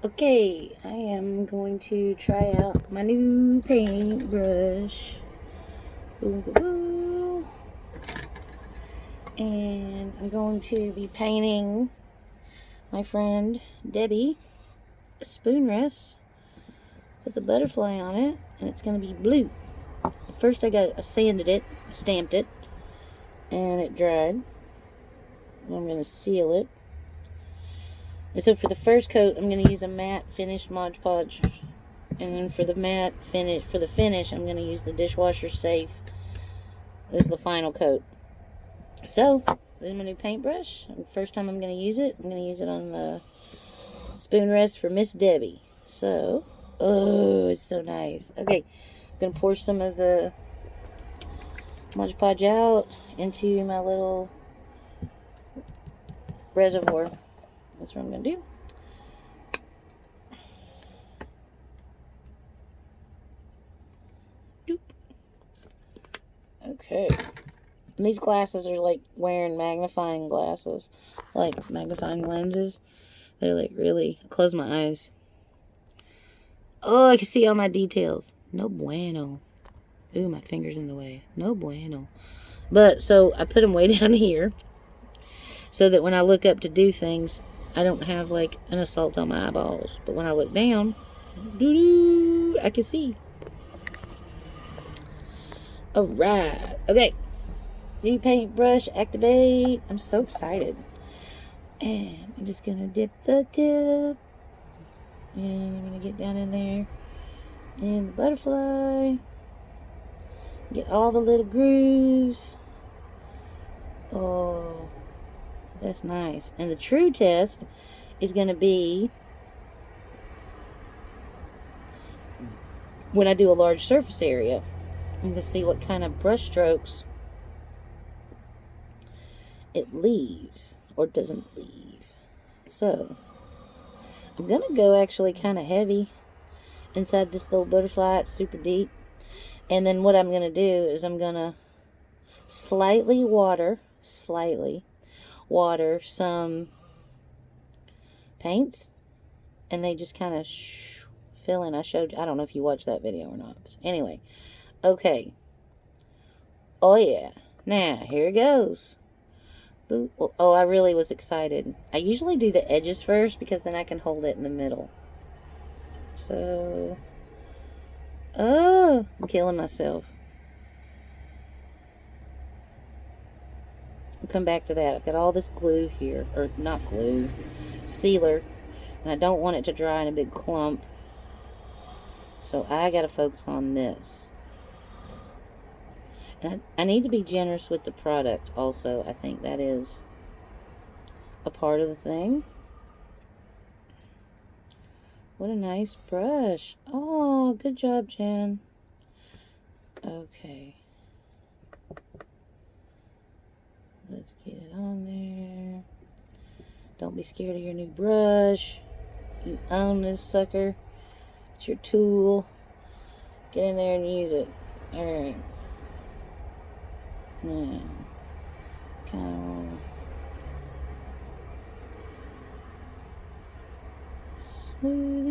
Okay, I am going to try out my new paintbrush. Boom, boom, boom. And I'm going to be painting my friend Debbie a spoon rest with a butterfly on it, and it's going to be blue. First I sanded it, I stamped it, and it dried. I'm going to seal it. And so for the first coat, I'm going to use a matte finish Mod Podge. And then for the finish, I'm going to use the Dishwasher Safe. This is the final coat. So, this is my new paintbrush. First time I'm going to use it. I'm going to use it on the spoon rest for Miss Debbie. So, oh, it's so nice. Okay, I'm going to pour some of the Mod Podge out into my little reservoir. That's what I'm going to do. Doop. Okay. And these glasses are like wearing magnifying glasses, like magnifying lenses. They're like really, close my eyes. Oh, I can see all my details. No bueno. Ooh, my finger's in the way. No bueno. But, so I put them way down here so that when I look up to do things, I don't have like an assault on my eyeballs. But when I look down, doo-doo, I can see. Alright. Okay. New paintbrush, activate. I'm so excited. And I'm just going to dip the tip. And I'm going to get down in there. And the butterfly. Get all the little grooves. Oh, that's nice. And the true test is going to be when I do a large surface area. I'm going to see what kind of brush strokes it leaves or doesn't leave. So, I'm going to go actually kind of heavy inside this little butterfly. It's super deep. And then what I'm going to do is I'm going to slightly water some paints. And they just kind of fill in. I don't know if you watched that video or not. But anyway. Okay. Oh, yeah. Now, here it goes. Oh, I really was excited. I usually do the edges first because then I can hold it in the middle. So, oh, I'm killing myself. I'll come back to that. I've got all this glue here, or not glue, sealer, and I don't want it to dry in a big clump. So I got to focus on this. And I need to be generous with the product also. I think that is a part of the thing. What a nice brush. Oh, good job, Jen. Okay. Let's get it on there. Don't be scared of your new brush. You own this sucker. It's your tool. Get in there and use it. Alright. Now, kind of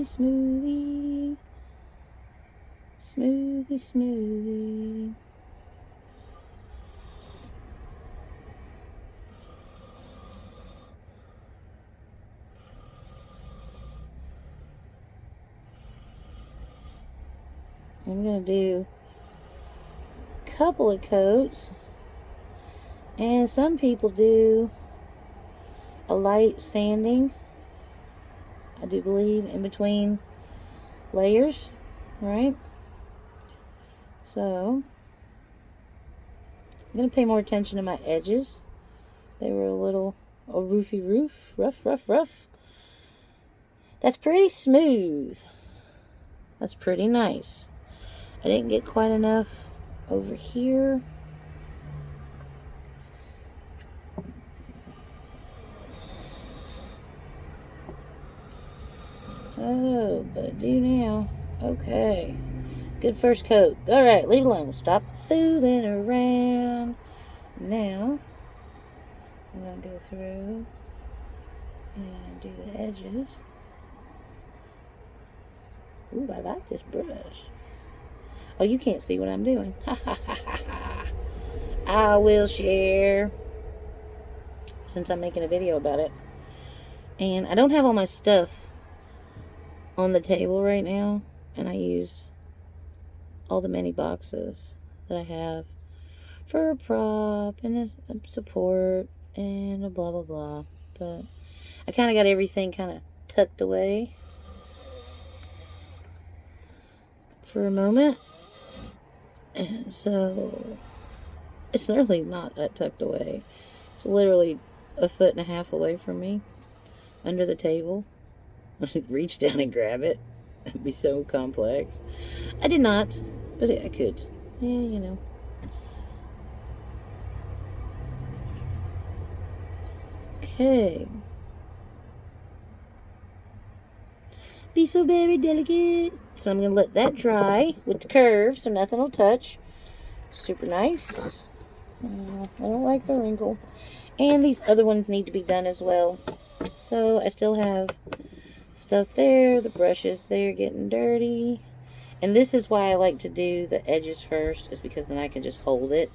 smoothie. I'm going to do a couple of coats. And some people do a light sanding, I do believe, in between layers, right? So, I'm going to pay more attention to my edges. They were a little rough. That's pretty smooth. That's pretty nice. I didn't get quite enough over here. Oh, but I do now. Okay. Good first coat. Alright, leave it alone. Stop fooling around. Now, I'm going to go through and do the edges. Ooh, I like this brush. Oh, you can't see what I'm doing. Ha ha ha ha ha. I will share, since I'm making a video about it. And I don't have all my stuff on the table right now, and I use all the mini boxes that I have for a prop and a support and a blah blah blah. But I kind of got everything kind of tucked away for a moment, and so it's really not that tucked away. It's literally 1.5 feet away from me, under the table. Reach down and grab it. It'd be so complex. I did not, but I could. Yeah, you know. Okay. Be so very delicate. So I'm going to let that dry with the curve so nothing will touch. Super nice. I don't like the wrinkle. And these other ones need to be done as well. So I still have stuff there. The brushes there getting dirty. And this is why I like to do the edges first, is because then I can just hold it.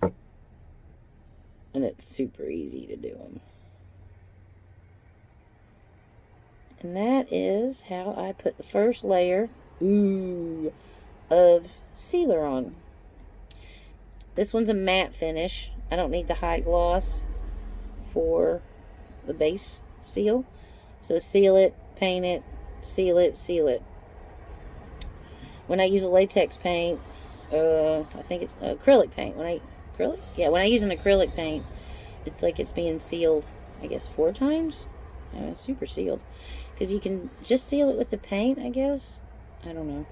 And it's super easy to do them. And that is how I put the first layer of sealer on. This one's a matte finish. I don't need the high gloss for the base seal. So seal it, paint it, seal it, seal it. When I use a latex paint, I think it's acrylic paint. When I use an acrylic paint, it's like it's being sealed, I guess, 4 times. Super sealed. Because you can just seal it with the paint, I guess. I don't know.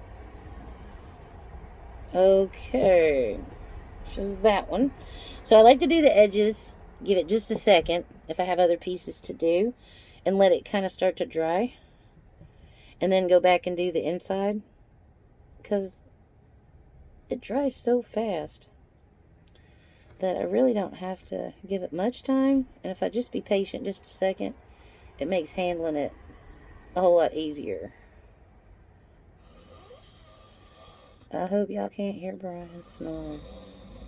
Okay. Just that one. So I like to do the edges, give it just a second if I have other pieces to do, and let it kind of start to dry. And then go back and do the inside, because it dries so fast that I really don't have to give it much time. And if I just be patient just a second, it makes handling it a whole lot easier. I hope y'all can't hear Brian snoring.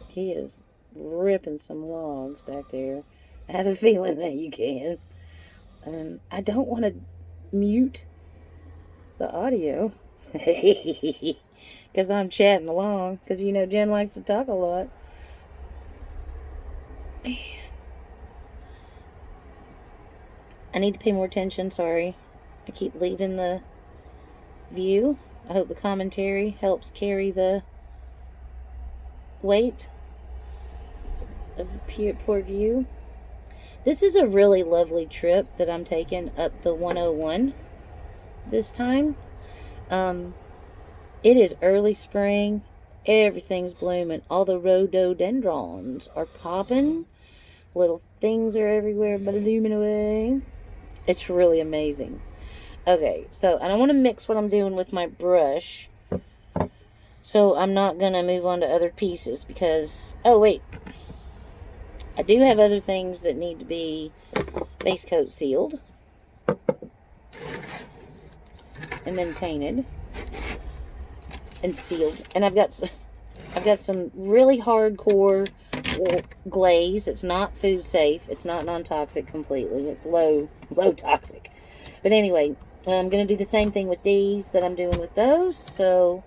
He is ripping some logs back there. I have a feeling that you can. And I don't want to mute the audio. Because I'm chatting along. Because, you know, Jen likes to talk a lot. Man. I need to pay more attention, sorry. I keep leaving the view. I hope the commentary helps carry the weight of the poor view. This is a really lovely trip that I'm taking up the 101 this time. It is early spring. Everything's blooming. All the rhododendrons are popping. Little things are everywhere blooming away. It's really amazing. Okay, so I don't want to mix what I'm doing with my brush. So I'm not going to move on to other pieces because... Oh, wait. I do have other things that need to be base coat sealed. And then painted. And sealed. And I've got some really hardcore glaze. It's not food safe. It's not non-toxic completely. It's low toxic. But anyway, I'm going to do the same thing with these that I'm doing with those. So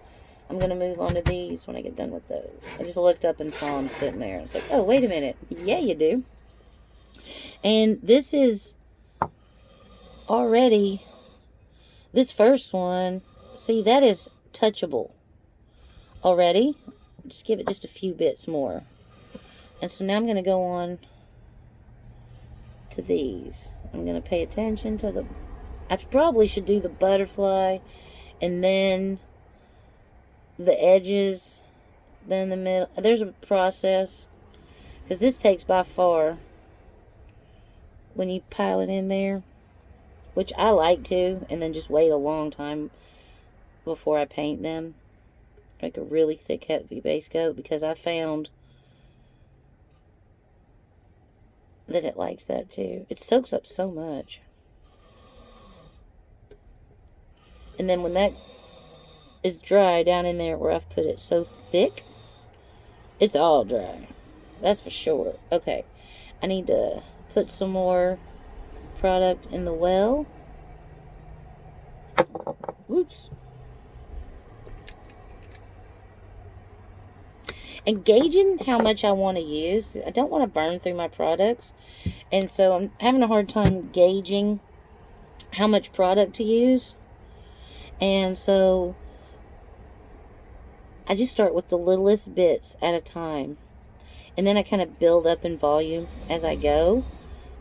I'm going to move on to these when I get done with those. I just looked up and saw them sitting there. It's like, oh, wait a minute. Yeah, you do. And this is already, this first one, see, that is touchable already. Just give it just a few bits more. And so now I'm going to go on to these. I'm going to pay attention to the... I probably should do the butterfly and then the edges, then the middle. There's a process. Because this takes by far, when you pile it in there, which I like to, and then just wait a long time before I paint them. Like a really thick, heavy base coat, because I found that it likes that too. It soaks up so much. And then when that is dry down in there where I've put it so thick, it's all dry. That's for sure. Okay. I need to put some more product in the well. Oops. And gauging how much I want to use. I don't want to burn through my products. And so I'm having a hard time gauging how much product to use. And so I just start with the littlest bits at a time. And then I kind of build up in volume as I go.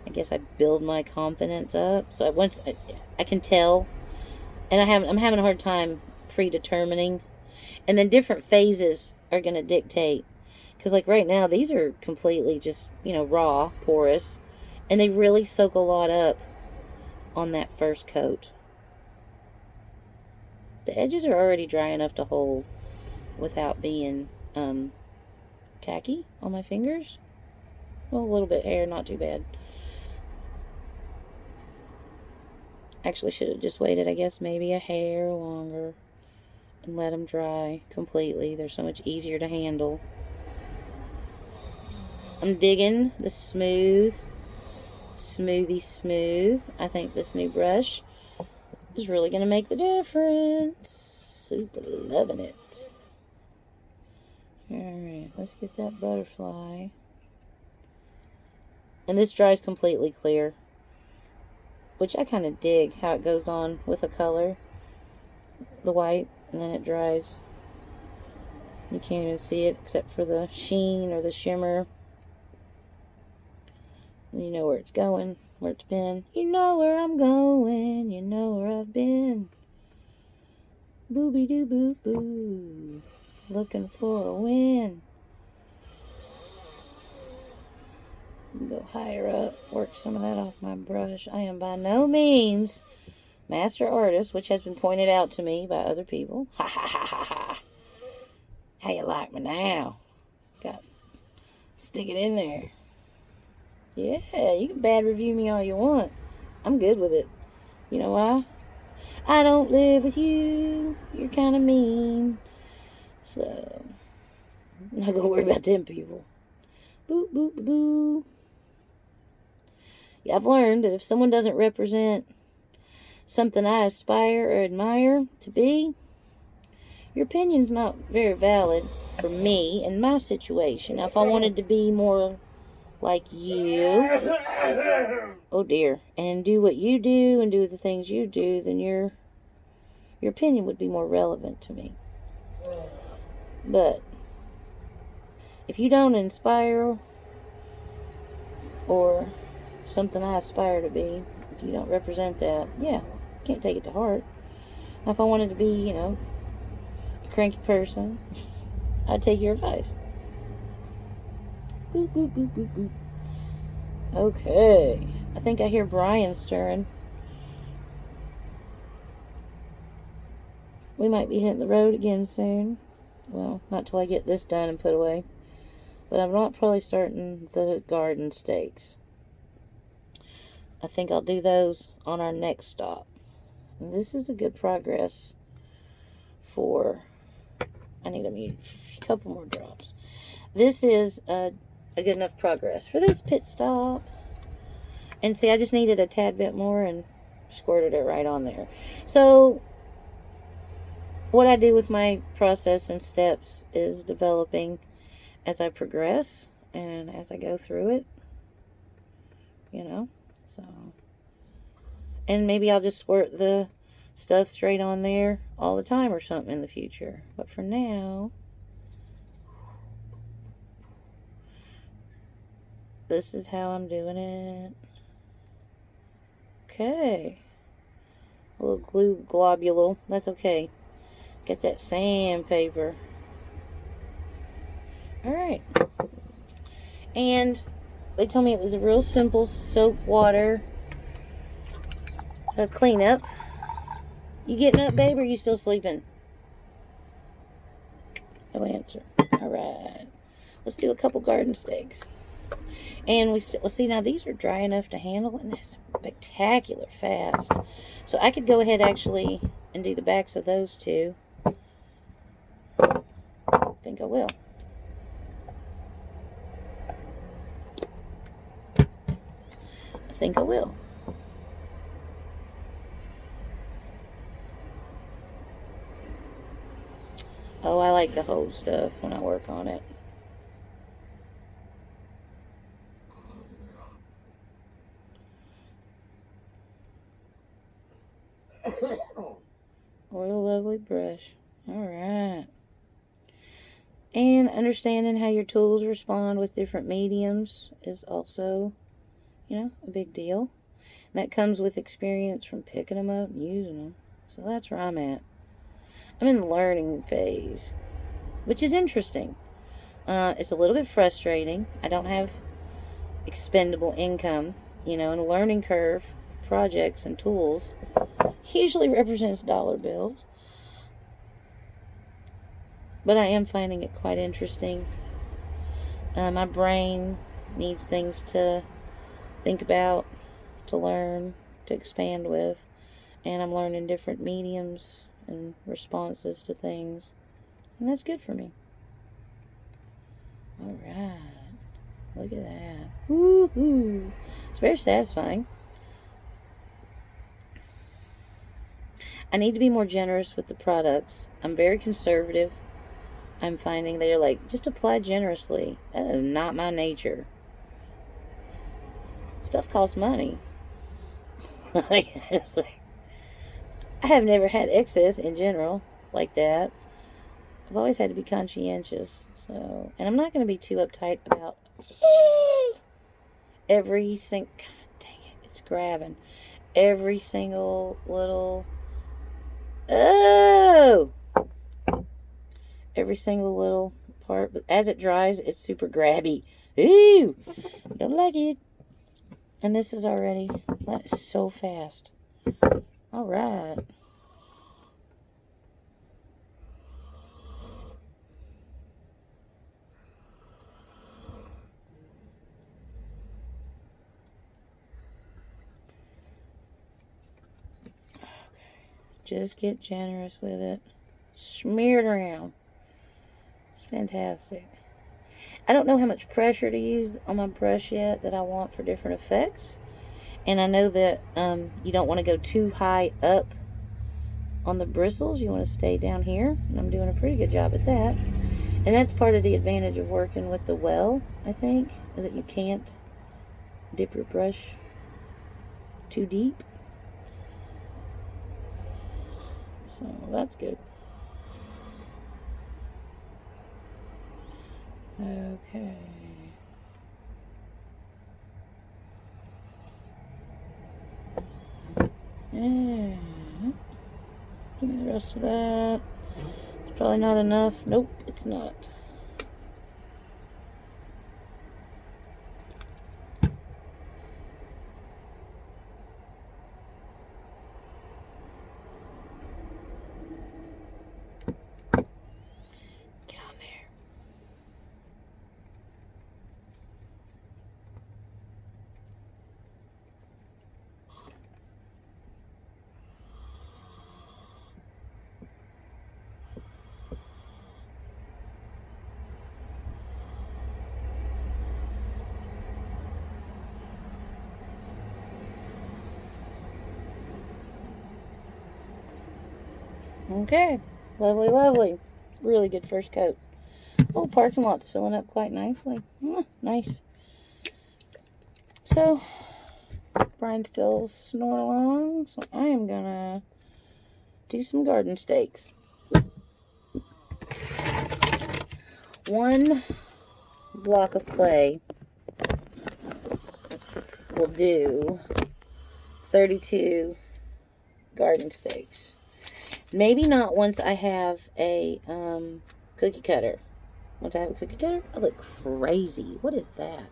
I guess I build my confidence up. So once I can tell. And I'm having a hard time predetermining. And then different phases are going to dictate. Because like right now, these are completely just, raw, porous. And they really soak a lot up on that first coat. The edges are already dry enough to hold without being tacky on my fingers. Well, a little bit hair, not too bad. Actually, should have just waited, I guess, maybe a hair longer and let them dry completely. They're so much easier to handle. I'm digging the smooth. I think this new brush is really going to make the difference. Super loving it. Alright, let's get that butterfly. And this dries completely clear, which I kind of dig how it goes on with a color. The white, and then it dries. You can't even see it except for the sheen or the shimmer. And you know where it's going, where it's been. You know where I'm going, you know where I've been. Booby-doo-boo-boo. Looking for a win. Go higher up, work some of that off my brush. I am by no means master artist, which has been pointed out to me by other people. Ha ha ha ha ha. How you like me now? Got stick it in there. Yeah, you can bad review me all you want. I'm good with it. You know why? I don't live with you. You're kind of mean. So, I'm not going to worry about them people. Boop, boop, boop, boop. Yeah, I've learned that if someone doesn't represent something I aspire or admire to be, your opinion's not very valid for me and my situation. Now, if I wanted to be more like you, oh dear, and do what you do and do the things you do, then your opinion would be more relevant to me. But if you don't inspire or something I aspire to be, if you don't represent that, yeah, can't take it to heart. Now, if I wanted to be, a cranky person, I'd take your advice. Boop, boop, boop, boop, boop. Okay. I think I hear Brian stirring. We might be hitting the road again soon. Well, not till I get this done and put away. But I'm not probably starting the garden stakes. I think I'll do those on our next stop. And this is a good progress for... I need a couple more drops. This is a good enough progress for this pit stop. And see, I just needed a tad bit more and squirted it right on there. So, what I do with my process and steps is developing as I progress and as I go through it. So. And maybe I'll just squirt the stuff straight on there all the time or something in the future. But for now, this is how I'm doing it. Okay. A little glue globule. That's okay. Get that sandpaper. Alright. And they told me it was a real simple soap water cleanup. You getting up, babe, or are you still sleeping? No answer. Alright. Let's do a couple garden stakes. And we'll see, now these are dry enough to handle, and that's spectacular fast. So I could go ahead actually and do the backs of those two. I think I will. I think I will. Oh, I like to hold stuff when I work on it. What a lovely brush. Alright. And understanding how your tools respond with different mediums is also, a big deal. And that comes with experience from picking them up and using them. So that's where I'm at. I'm in the learning phase, which is interesting. It's a little bit frustrating. I don't have expendable income, and a learning curve, projects and tools usually represents dollar bills. But I am finding it quite interesting. My brain needs things to think about, to learn, to expand with. And I'm learning different mediums and responses to things. And that's good for me. Alright. Look at that. Woohoo! It's very satisfying. I need to be more generous with the products. I'm very conservative. I'm finding they're like, just apply generously. That is not my nature. Stuff costs money. I have never had excess in general like that. I've always had to be conscientious. So, and I'm not going to be too uptight about every single... God dang it, it's grabbing. Every single little... Oh! Every single little part. But as it dries, it's super grabby. Ooh! Don't like it. And this is already... That is so fast. Alright. Just get generous with it. Smear it around. It's fantastic. I don't know how much pressure to use on my brush yet that I want for different effects. And I know that you don't want to go too high up on the bristles. You want to stay down here. And I'm doing a pretty good job at that. And that's part of the advantage of working with the well, I think, is that you can't dip your brush too deep. So that's good. Okay. And give me the rest of that. It's probably not enough. Nope, it's not. Okay, lovely, lovely. Really good first coat. Oh, parking lot's filling up quite nicely. Nice. So, Brian's still snoring along, so I am gonna do some garden stakes. One block of clay will do 32 garden stakes. Maybe not once I have a cookie cutter. Once I have a cookie cutter, I look crazy. What is that?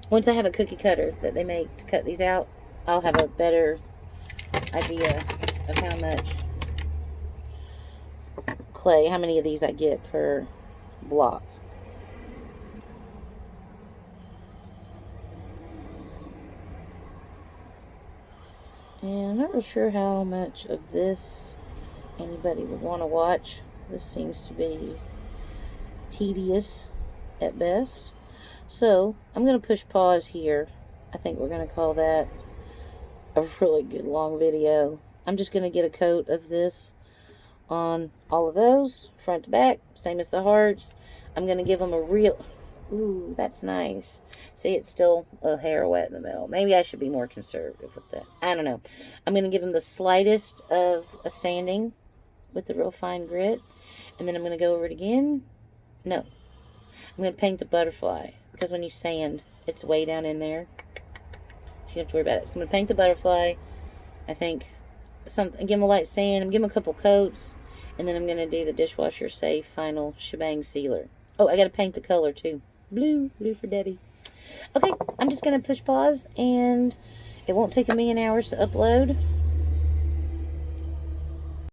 Once I have a cookie cutter that they make to cut these out, I'll have a better idea of how much clay, how many of these I get per block. And I'm not real sure how much of this anybody would want to watch. This seems to be tedious at best. So I'm going to push pause here. I think we're going to call that a really good long video. I'm just going to get a coat of this on all of those, front to back, same as the hearts. I'm going to give them a real... Ooh, that's nice. See, it's still a hair wet in the middle. Maybe I should be more conservative with that. I don't know. I'm going to give them the slightest of a sanding with the real fine grit. And then I'm going to go over it again. No. I'm going to paint the butterfly. Because when you sand, it's way down in there. So you don't have to worry about it. So I'm going to paint the butterfly. I think give them a light sand. I'm give them a couple coats. And then I'm going to do the dishwasher safe final shebang sealer. Oh, I got to paint the color too. Blue for Debbie. Okay, I'm just going to push pause, and it won't take a million hours to upload.